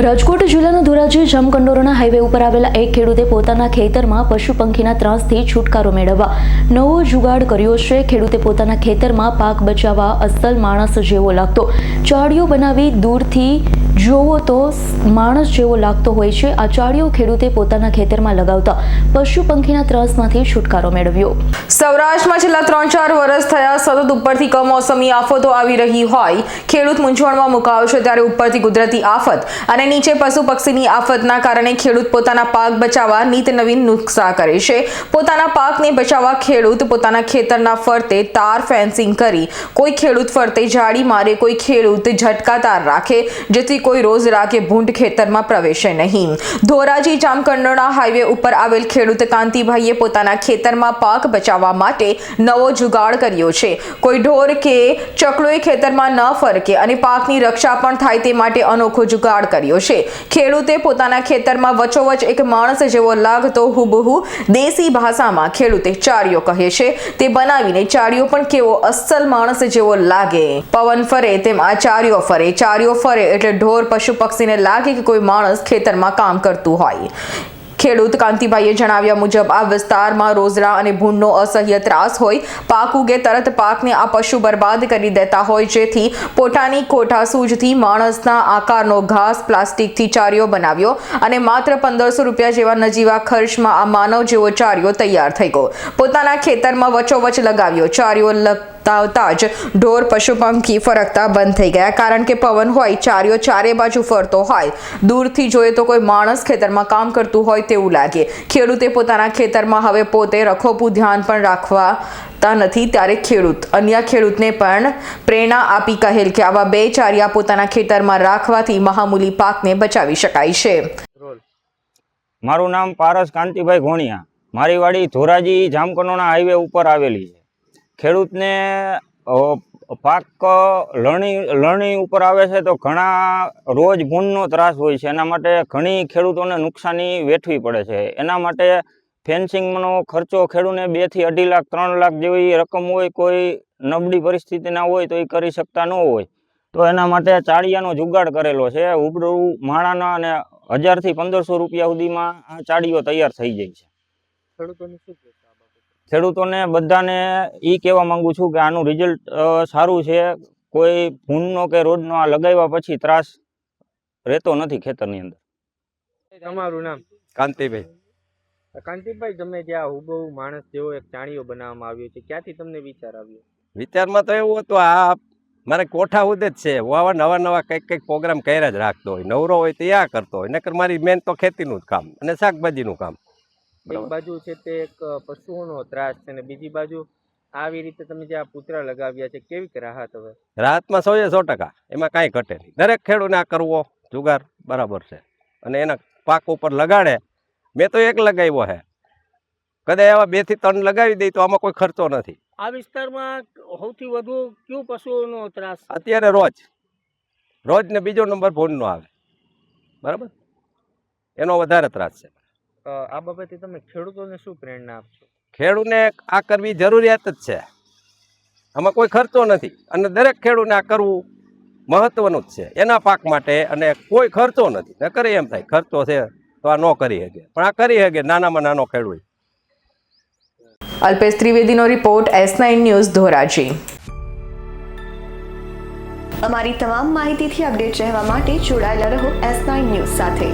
રાજકોટ જિલ્લાના ધોરાજી જામકંડોરણા હાઈવે ઉપર આવેલા એક ખેડૂતે પોતાના ખેતરમાં પશુ પંખીના ત્રાસથી છુટકારો મેળવવા નવો જુગાડ કર્યો છે। ખેડૂતે પોતાના ખેતરમાં પાક બચાવવા અસલ માણસ જેવો લાગતો ચાળીઓ બનાવી દૂરથી જોવો તો માણસ જેવો લાગતો હોય છે। આ ચાળીઓ ખેડૂતે પોતાના ખેતરમાં લગાવતા પશુ પંખીના ત્રાસમાંથી છુટકારો મેળવ્યો। સૌરાષ્ટ્રમાં છેલ્લા 3-4 વર્ષ થયા સતત ઉપરથી કમોસમી આફતો આવી રહી હોય ખેડૂત મૂંઝવણમાં મુકાયો છે, ત્યારે ઉપરથી કુદરતી આફત અને નીચે પશુ પક્ષીની આફતના કારણે ખેડૂત પોતાના પાક બચાવવા નીત નવીન નુસ્ખા કરે છે। પોતાના પાકને બચાવવા ખેડૂત પોતાના ખેતરના ફરતે તાર ફેન્સિંગ કરી, કોઈ ખેડૂત ફરતે જાળી મારે, કોઈ ખેડૂત ઝટકા તાર રાખે જેથી કોઈ રોઝરા કે ભૂંડ ખેતરમાં પ્રવેશે નહીં। ધોરાજી જામકંડોરણા હાઈવે ઉપર આવેલ ખેડૂત કાંતિભાઈએ પોતાના ખેતરમાં પાક બચાવવા માટે નવો જુગાડ કર્યો છે। કોઈ ઢોર કે ચકલોએ ખેતરમાં ન ફરકે અને પાકની રક્ષા પણ થાય તે માટે અનોખો જુગાડ કર્યો છે। ખેડૂતે પોતાના ખેતરમાં વચ્ચોવચ એક માણસ જેવો લાગતો હુબહુ દેશી ભાષામાં ખેડૂતે ચાળીઓ કહે છે તે બનાવીને ચાળીઓ પણ કેવો અસલ માણસ જેવો લાગે, પવન ફરે તેમ આ ચાળીઓ ફરે, ચાળીઓ ફરે એટલે ઢોર પશુ પક્ષીને લાગે કે કોઈ માણસ ખેતરમાં કામ કરતું હોય। ખેડૂત કાંતિભાઈએ જણાવ્યા મુજબ આ વિસ્તારમાં રોઝરા અને ભૂંડનો અસહ્ય ત્રાસ હોય, પાક ઉગે તરત પાકને આ પશુ બરબાદ કરી દેતા હોય, જેથી પોતાની કોઠા સૂઝથી માણસના આકારનો ઘાસ પ્લાસ્ટિકથી ચાળીઓ બનાવ્યો અને માત્ર 1500 રૂપિયા જેવા નજીવા ખર્ચમાં આ માનવ જેવો ચાળીઓ તૈયાર થઈ ગયો। પોતાના ખેતરમાં વચ્ચોવચ લગાવ્યો ચાળીઓ આવતા જ ઢોર પશુ પંખી ફરકતા બંધ થઈ ગયા, કારણ કે પવન હોય, ચાળીઓ ચારે બાજુ ફરતો હોય, દૂરથી જોઈએ તો કોઈ માણસ ખેતરમાં કામ કરતું હોય તેવું લાગે। ખેડૂતે પોતાના ખેતરમાં હવે પોતે રખોપું ધ્યાન પણ રાખવાતા નથી, ત્યારે ખેડૂત અન્ય ખેડૂતને પણ પ્રેરણા આપી કહેલ કે આવા 2 ચાળિયા પોતાના ખેતરમાં રાખવાથી મહામૂલી પાકને બચાવી શકાય છે। મારું નામ પારસ કાંતિભાઈ ઘોણિયા, મારી વાડી ધોરાજી જામકંડોરણા હાઈવે ઉપર આવેલી છે। ખેડૂતને પાક લણણી ઉપર આવે છે તો ઘણા રોજ ભૂંડનો ત્રાસ હોય છે, એના માટે ઘણી ખેડૂતોને નુકસાની વેઠવી પડે છે। એના માટે ફેન્સિંગનો ખર્ચો ખેડૂતને 2 થી 2.5 લાખ 3 લાખ જેવી રકમ હોય, કોઈ નબળી પરિસ્થિતિના હોય તો એ કરી શકતા ન હોય, તો એના માટે ચાળિયાનો જુગાડ કરેલો છે। ઉબરૂ માણાના અને 1000 થી 1500 રૂપિયા સુધીમાં આ ચાળીઓ તૈયાર થઈ જાય છે। ખેડૂતોને શું કહેશો? ખેડૂતોને બધાને એ કહેવા માંગુ છું કે આનું રિઝલ્ટ સારું છે। કોઈ ભૂંડનો કે રોજનો આ લગાવ્યા પછી ત્રાસ રહેતો નથી ખેતરની અંદર। તમારું નામ? કાંતિભાઈ। કાંતિભાઈ, તમે જ્યાં હુબહુ માણસ જેવો એક ચાળીઓ બનાવવામાં આવ્યો છે, ક્યાંથી તમને વિચાર આવ્યો? વિચારમાં તો એવું હતું, આ મારે કોઠા ઉદે જ છે, હું નવા કંઈક પ્રોગ્રામ કર્યા જ રાખતો હોય, નવરો હોય તો આ કરતો હોય, નકર મારી મેન તો ખેતીનું જ કામ અને શાકભાજીનું કામ। એક બાજુ છે તે એક પશુઓનો ત્રાસ છે અને બીજી બાજુ આવી રીતે તમે જે આ પૂતરા લગાવ્યા છે, કેવી રાહત? હવે રાહતમાં 100% એમાં કાંઈ ઘટે નહીં। દરેક ખેડૂતને આ કરવો જુગાર બરાબર છે અને એના પાક ઉપર લગાડે। મેં તો એક લગાવ્યો છે, કદાચ એવા 2 થી 3 લગાવી દઈ તો આમાં કોઈ ખર્ચો નથી। આ વિસ્તારમાં સૌથી વધુ કયું પશુઓનો ત્રાસ? અત્યારે રોજ ને બીજો નંબર ભૂંડનો આવે, બરાબર, એનો વધારે ત્રાસ છે। આ બાબતે તમે ખેડૂતોને શું પ્રેરણા આપશો? ખેડૂતને આ કરવી જરૂરિયાત જ છે, આમાં કોઈ ખર્ચો નથી અને દરેક ખેડૂતને આ કરવું મહત્વનું જ છે એના પાક માટે, અને કોઈ ખર્ચો નથી। ન કરે એમ થાય ખર્ચો છે તો આ ન કરી શકે, પણ આ કરી શકે નાનામાં નાનો ખેડૂત। અલ્પેશ ત્રિવેદીનો રિપોર્ટ, S9 ન્યૂઝ, ધોરાજી। અમારી તમામ માહિતીથી અપડેટ રહેવા માટે જોડાયેલા રહો S9 ન્યૂઝ સાથે।